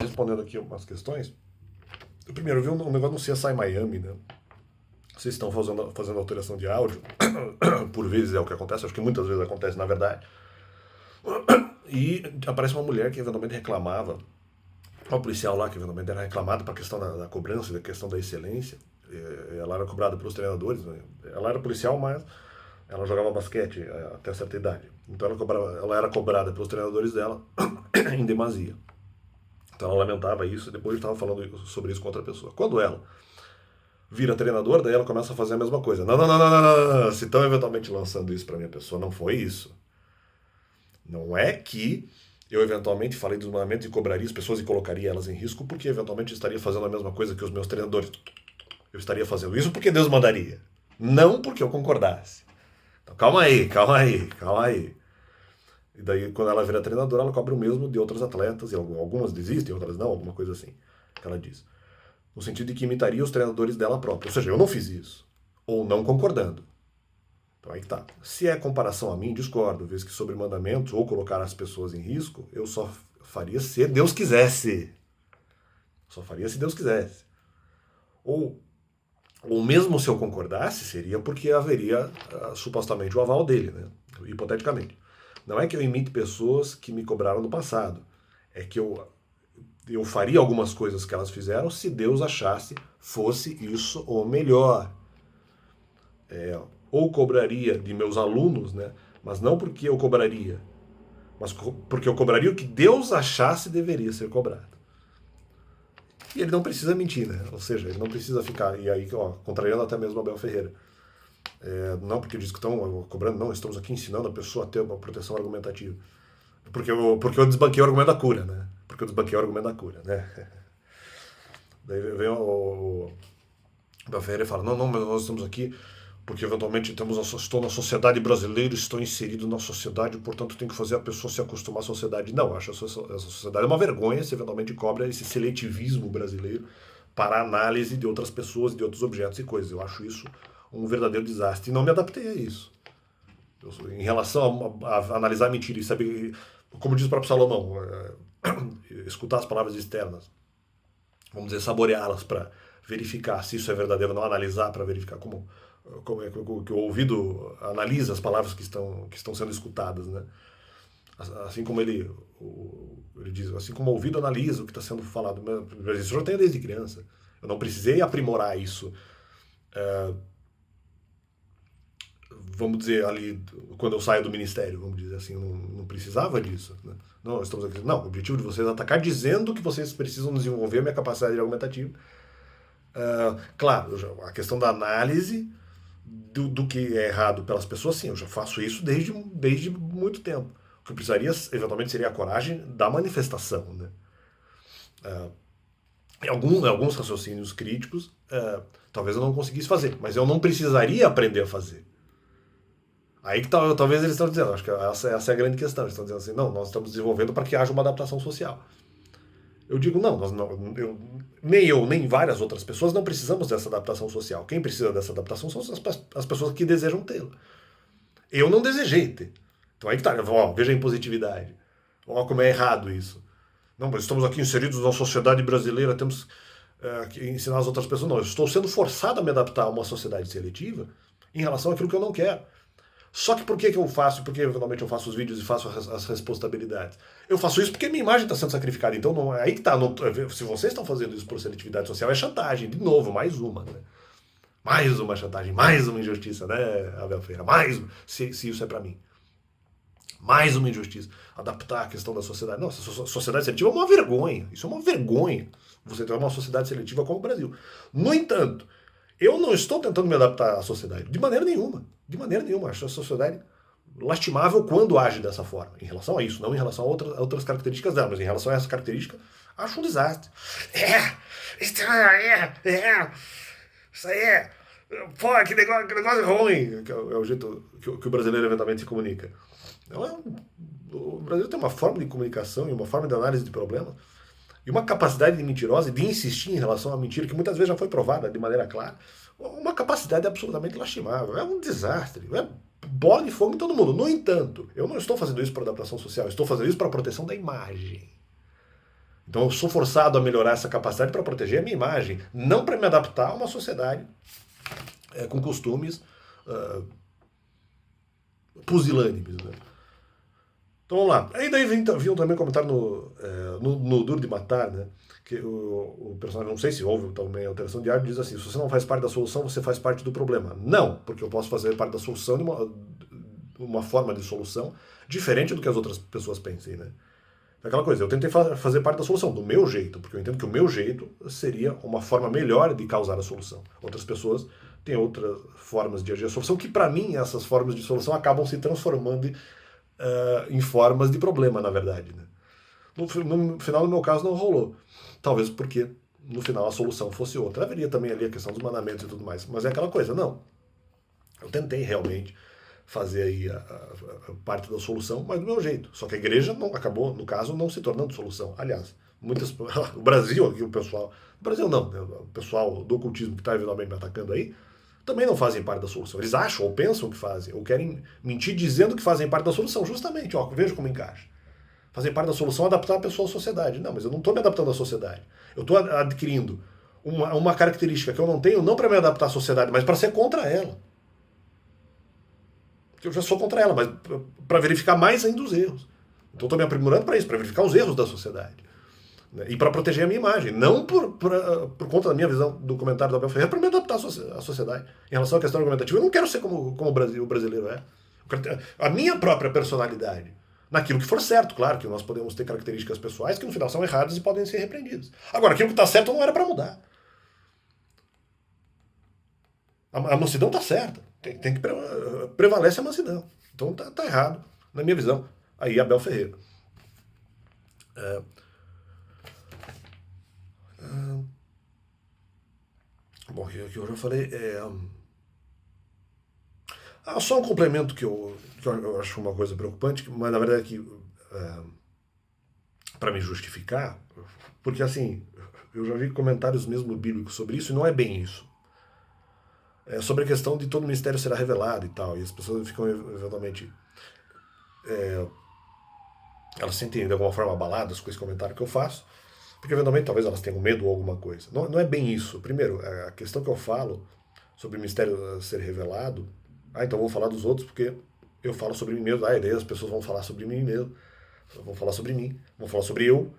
Respondendo aqui umas questões. Eu primeiro vi um negócio no CSI Miami, né? Vocês estão fazendo alteração de áudio. Por vezes é o que acontece, acho que muitas vezes acontece na verdade. E aparece uma mulher que eventualmente reclamava, uma policial lá que eventualmente era reclamada para a questão da cobrança, da questão da excelência. Ela era cobrada pelos treinadores, né? Ela era policial, mas ela jogava basquete até certa idade. Então ela era cobrada pelos treinadores dela em demasia. Então ela lamentava isso e depois estava falando sobre isso com outra pessoa. Quando ela vira treinador, daí ela começa a fazer a mesma coisa. Não, não, não, não, não, não, não. Se estão eventualmente lançando isso para minha pessoa, não foi isso. Não é que eu eventualmente falei dos mandamentos e cobraria as pessoas e colocaria elas em risco porque eventualmente estaria fazendo a mesma coisa que os meus treinadores. Eu estaria fazendo isso porque Deus mandaria. Não porque eu concordasse. Então calma aí, calma aí, calma aí. E daí, quando ela vira treinadora, ela cobra o mesmo de outros atletas, e algumas desistem, outras não, alguma coisa assim, que ela diz. No sentido de que imitaria os treinadores dela própria. Ou seja, eu não fiz isso. Ou não concordando. Então aí que tá. Se é comparação a mim, discordo. Vez que sobre mandamentos ou colocar as pessoas em risco, eu só faria se Deus quisesse. Só faria se Deus quisesse. Ou mesmo se eu concordasse, seria porque haveria supostamente o aval dele, né? Hipoteticamente. Não é que eu imite pessoas que me cobraram no passado. É que eu faria algumas coisas que elas fizeram se Deus achasse fosse isso o melhor. Ou cobraria de meus alunos, né? Mas não porque eu cobraria, mas porque eu cobraria o que Deus achasse deveria ser cobrado. E ele não precisa mentir, né? Ou seja, ele não precisa ficar. E aí, ó, contrariando até mesmo Abel Ferreira. Não porque diz que estão cobrando, não, estamos aqui ensinando a pessoa a ter uma proteção argumentativa. Porque eu desbanquei o argumento da cura, né? Porque eu desbanquei o argumento da cura, né? Daí vem o Abel Ferreira e fala, não, mas nós estamos aqui porque eventualmente estou na sociedade brasileira, estou inserido na sociedade, portanto tenho que fazer a pessoa se acostumar à sociedade. Não, acho essa sociedade uma vergonha se eventualmente cobra esse seletivismo brasileiro para a análise de outras pessoas, de outros objetos e coisas. Eu acho isso um verdadeiro desastre. E não me adaptei a isso. Em relação a analisar mentira e saber, como diz o próprio Salomão, escutar as palavras externas, vamos dizer, saboreá-las para verificar se isso é verdadeiro, não analisar para verificar como é que o ouvido analisa as palavras que estão sendo escutadas, né? Assim como ele diz, assim como o ouvido analisa o que está sendo falado. Mas isso eu já tenho desde criança. Eu não precisei aprimorar isso. Vamos dizer, ali, quando eu saio do ministério, vamos dizer assim, eu não precisava disso. Né? Não, estamos aqui. Não, o objetivo de vocês é atacar dizendo que vocês precisam desenvolver a minha capacidade argumentativa. Claro, a questão da análise do que é errado pelas pessoas, sim, eu já faço isso desde muito tempo. O que eu precisaria, eventualmente, seria a coragem da manifestação. Né? Alguns raciocínios críticos, talvez eu não conseguisse fazer, mas eu não precisaria aprender a fazer. Aí que talvez eles estão dizendo, acho que essa é a grande questão. Eles estão dizendo assim, não, nós estamos desenvolvendo para que haja uma adaptação social. Eu digo, não, nem eu, nem várias outras pessoas não precisamos dessa adaptação social. Quem precisa dessa adaptação são as pessoas que desejam tê-la. Eu não desejei ter. Então aí que tá, ó, veja a impositividade. Ó, como é errado isso. Não, mas estamos aqui inseridos na sociedade brasileira, temos que ensinar as outras pessoas. Não, eu estou sendo forçado a me adaptar a uma sociedade seletiva em relação àquilo que eu não quero. Só que por que eu faço? Porque eventualmente eu faço os vídeos e faço as responsabilidades. Eu faço isso porque minha imagem está sendo sacrificada. Então, não, aí que tá. Se vocês estão fazendo isso por seletividade social, é chantagem. De novo, mais uma. Né? Mais uma chantagem, mais uma injustiça, né, Abel Ferreira? Mais uma. Se isso é para mim. Mais uma injustiça. Adaptar a questão da sociedade. Não, essa sociedade seletiva é uma vergonha. Isso é uma vergonha. Você ter uma sociedade seletiva como o Brasil. No entanto, eu não estou tentando me adaptar à sociedade. De maneira nenhuma. De maneira nenhuma. Acho a sociedade lastimável quando age dessa forma. Em relação a isso, não em relação a outras características dela, mas em relação a essa característica, acho um desastre. Isso aí é. Pô, que negócio ruim. Que é o jeito que o brasileiro eventualmente se comunica. O Brasil tem uma forma de comunicação e uma forma de análise de problemas e uma capacidade de mentirosa e de insistir em relação à mentira que muitas vezes já foi provada de maneira clara. Uma capacidade absolutamente lastimável. É um desastre. É bola de fogo em todo mundo. No entanto, eu não estou fazendo isso para adaptação social. Eu estou fazendo isso para a proteção da imagem. Então eu sou forçado a melhorar essa capacidade para proteger a minha imagem, não para me adaptar a uma sociedade com costumes pusilânimes. Né? Então vamos lá. Aí daí vinham também comentário no Duro de Matar, né? Que o personagem, não sei se houve também alteração de áudio, diz assim: se você não faz parte da solução, você faz parte do problema. Não, porque eu posso fazer parte da solução de uma forma de solução diferente do que as outras pessoas pensem, né? Aquela coisa, eu tentei fazer parte da solução, do meu jeito, porque eu entendo que o meu jeito seria uma forma melhor de causar a solução. Outras pessoas têm outras formas de agir a solução, que para mim essas formas de solução acabam se transformando em formas de problema, na verdade. Né? No final, no meu caso, não rolou. Talvez porque no final a solução fosse outra. Haveria também ali a questão dos mandamentos e tudo mais. Mas é aquela coisa, não. Eu tentei realmente fazer aí a parte da solução, mas do meu jeito. Só que a igreja não acabou, no caso, não se tornando solução. Aliás, o Brasil, aqui o pessoal, o Brasil não, né, o pessoal do ocultismo que está eventualmente me atacando aí, também não fazem parte da solução. Eles acham ou pensam que fazem, ou querem mentir dizendo que fazem parte da solução. Justamente, ó, veja como encaixa. Fazer parte da solução é adaptar a pessoa à sociedade. Não, mas eu não estou me adaptando à sociedade. Eu estou adquirindo uma característica que eu não tenho, não para me adaptar à sociedade, mas para ser contra ela. Eu já sou contra ela, mas para verificar mais ainda os erros. Então estou me aprimorando para isso, para verificar os erros da sociedade. Né? E para proteger a minha imagem. Não por conta da minha visão do comentário do Abel Ferreira, para me adaptar à sociedade. Em relação à questão argumentativa, eu não quero ser como o brasileiro é. A minha própria personalidade. Naquilo que for certo, claro que nós podemos ter características pessoais que no final são erradas e podem ser repreendidas. Agora, aquilo que está certo não era para mudar. A mansidão está certa. Tem que prevalece a mansidão. Então tá errado, na minha visão. Aí, Abel Ferreira. Bom, que eu já falei. Só um complemento que eu acho uma coisa preocupante, mas na verdade que para me justificar, porque assim, eu já vi comentários mesmo bíblicos sobre isso e não é bem isso. É sobre a questão de todo o mistério será revelado e tal, e as pessoas ficam eventualmente elas se sentem de alguma forma abaladas com esse comentário que eu faço, porque eventualmente talvez elas tenham medo ou alguma coisa. Não é bem isso. Primeiro, a questão que eu falo sobre o mistério ser revelado, então vou falar dos outros porque eu falo sobre mim mesmo, e daí as pessoas vão falar sobre mim mesmo, vão falar sobre mim, vão falar sobre eu,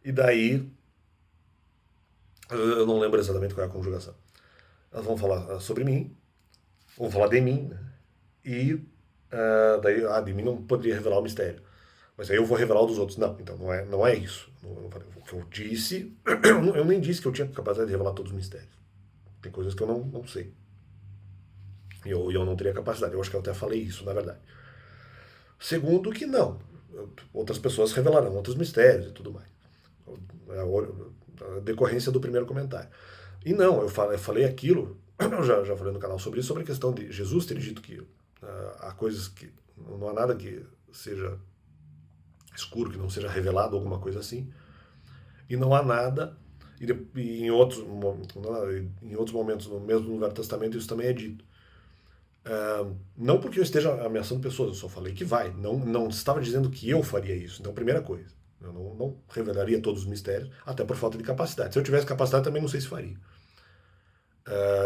e daí eu não lembro exatamente qual é a conjugação. Elas vão falar sobre mim, vão falar de mim, né? E daí de mim não poderia revelar o mistério. Mas aí eu vou revelar o dos outros. Não, então não é isso. O que eu disse, eu nem disse que eu tinha capacidade de revelar todos os mistérios. Tem coisas que eu não sei. E eu não teria capacidade. Eu acho que eu até falei isso, na verdade. Segundo, que não. Outras pessoas revelarão outros mistérios e tudo mais. A decorrência do primeiro comentário. E não, eu falei aquilo, eu já falei no canal sobre isso, sobre a questão de Jesus ter dito que há coisas que não há nada que seja escuro, que não seja revelado, alguma coisa assim. E não há nada, e em outros momentos, no mesmo no Velho Testamento, isso também é dito. Não porque eu esteja ameaçando pessoas, eu só falei que vai. Não estava dizendo que eu faria isso. Então, primeira coisa, eu não revelaria todos os mistérios, até por falta de capacidade. Se eu tivesse capacidade, também não sei se faria.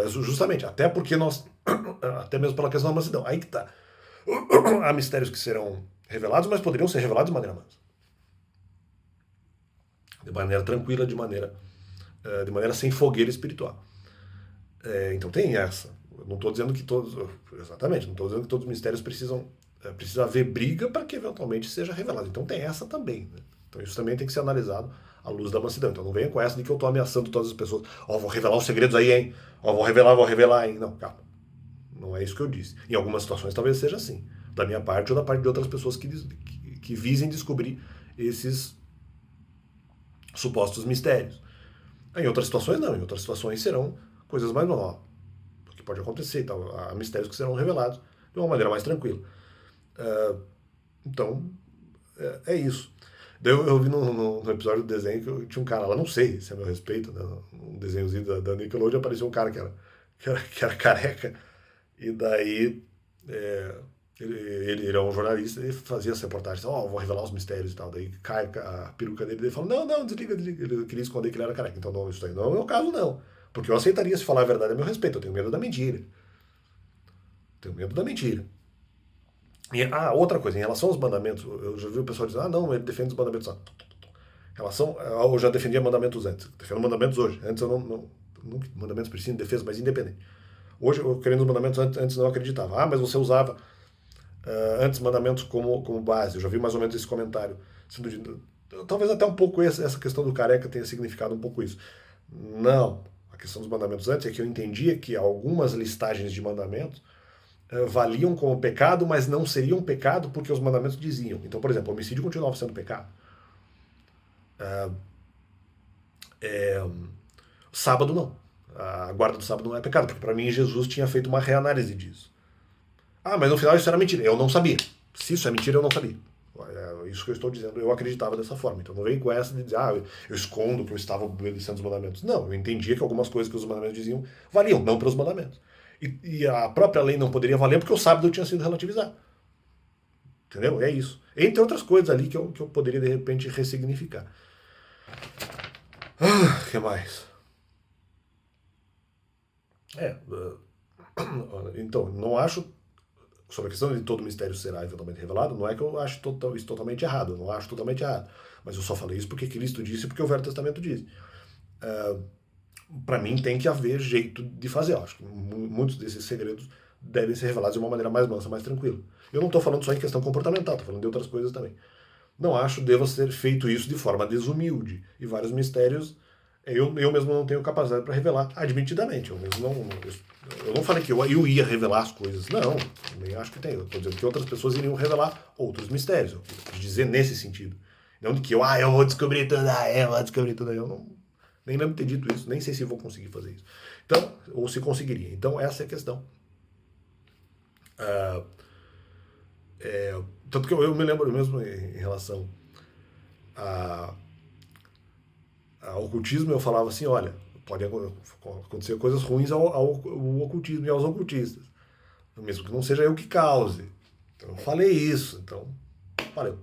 Justamente, até porque até mesmo pela questão da mansidão. Aí que tá. Há mistérios que serão revelados, mas poderiam ser revelados de maneira mansa. De maneira tranquila, de maneira sem fogueira espiritual. Então tem essa. Eu não estou dizendo que todos. Exatamente, não estou dizendo que todos os mistérios precisa haver briga para que eventualmente seja revelado. Então tem essa também. Né? Então isso também tem que ser analisado à luz da mansidão. Então não venha com essa de que eu estou ameaçando todas as pessoas. Vou revelar os segredos aí, hein? Vou revelar, hein? Não, calma. Não é isso que eu disse. Em algumas situações talvez seja assim. Da minha parte ou da parte de outras pessoas que visem descobrir esses supostos mistérios. Em outras situações não. Em outras situações serão coisas mais normais. O que pode acontecer. Então, há mistérios que serão revelados de uma maneira mais tranquila. Então, é isso. Daí eu vi no episódio do desenho que tinha um cara lá, não sei se é meu respeito, né? Um desenhozinho da Nickelodeon, apareceu um cara que era careca, e daí Ele é um jornalista e fazia as reportagens, vou revelar os mistérios e tal. Daí cai a peruca dele e ele fala, não, desliga. Ele queria esconder que ele era careca. Então não, isso aí não é o meu caso, não. Porque eu aceitaria se falar a verdade a meu respeito. Eu tenho medo da mentira. Tenho medo da mentira. E, outra coisa, em relação aos mandamentos, eu já vi o pessoal dizendo, não, ele defende os mandamentos. Em relação, eu já defendia mandamentos antes. Defendo mandamentos hoje. Antes eu não mandamentos precisam de defesa, mas independente. Hoje, eu querendo os mandamentos, antes não acreditava. Mas você usava antes mandamentos como base. Eu já vi mais ou menos esse comentário. Talvez até um pouco essa questão do careca tenha significado um pouco isso. Não. A questão dos mandamentos antes é que eu entendia que algumas listagens de mandamentos valiam como pecado, mas não seriam pecado porque os mandamentos diziam. Então, por exemplo, o homicídio continuava sendo pecado. Sábado não. A guarda do sábado não é pecado, porque para mim Jesus tinha feito uma reanálise disso. Mas no final isso era mentira. Eu não sabia. Se isso é mentira, eu não sabia. É isso que eu estou dizendo, eu acreditava dessa forma. Então não veio com essa de dizer, eu escondo que eu estava obedecendo os mandamentos. Não, eu entendia que algumas coisas que os mandamentos diziam valiam, não para os mandamentos. E a própria lei não poderia valer porque o sábado tinha sido relativizado. Entendeu? É isso. Entre outras coisas ali que eu poderia de repente ressignificar. O que mais? Então, não acho, sobre a questão de todo mistério será eventualmente revelado, não é que eu acho isso totalmente errado, eu não acho totalmente errado. Mas eu só falei isso porque Cristo disse e porque o Velho Testamento diz. Para mim tem que haver jeito de fazer. Eu acho que muitos desses segredos devem ser revelados de uma maneira mais mansa, mais tranquila. Eu não estou falando só em questão comportamental, estou falando de outras coisas também. Não acho que deva ser feito isso de forma desumilde. E vários mistérios eu mesmo não tenho capacidade para revelar, admitidamente. Eu não falei que eu ia revelar as coisas. Não, nem acho que tem. Eu estou dizendo que outras pessoas iriam revelar outros mistérios. Eu quis dizer nesse sentido. Não de que eu vou descobrir tudo, eu vou descobrir tudo. Eu não, nem lembro de ter dito isso, nem sei se vou conseguir fazer isso. Então, ou se conseguiria. Então, essa é a questão. Tanto que eu me lembro mesmo em relação ao ocultismo, eu falava assim, olha, pode acontecer coisas ruins ao ocultismo e aos ocultistas. Mesmo que não seja eu que cause. Então, eu falei isso. Então, valeu.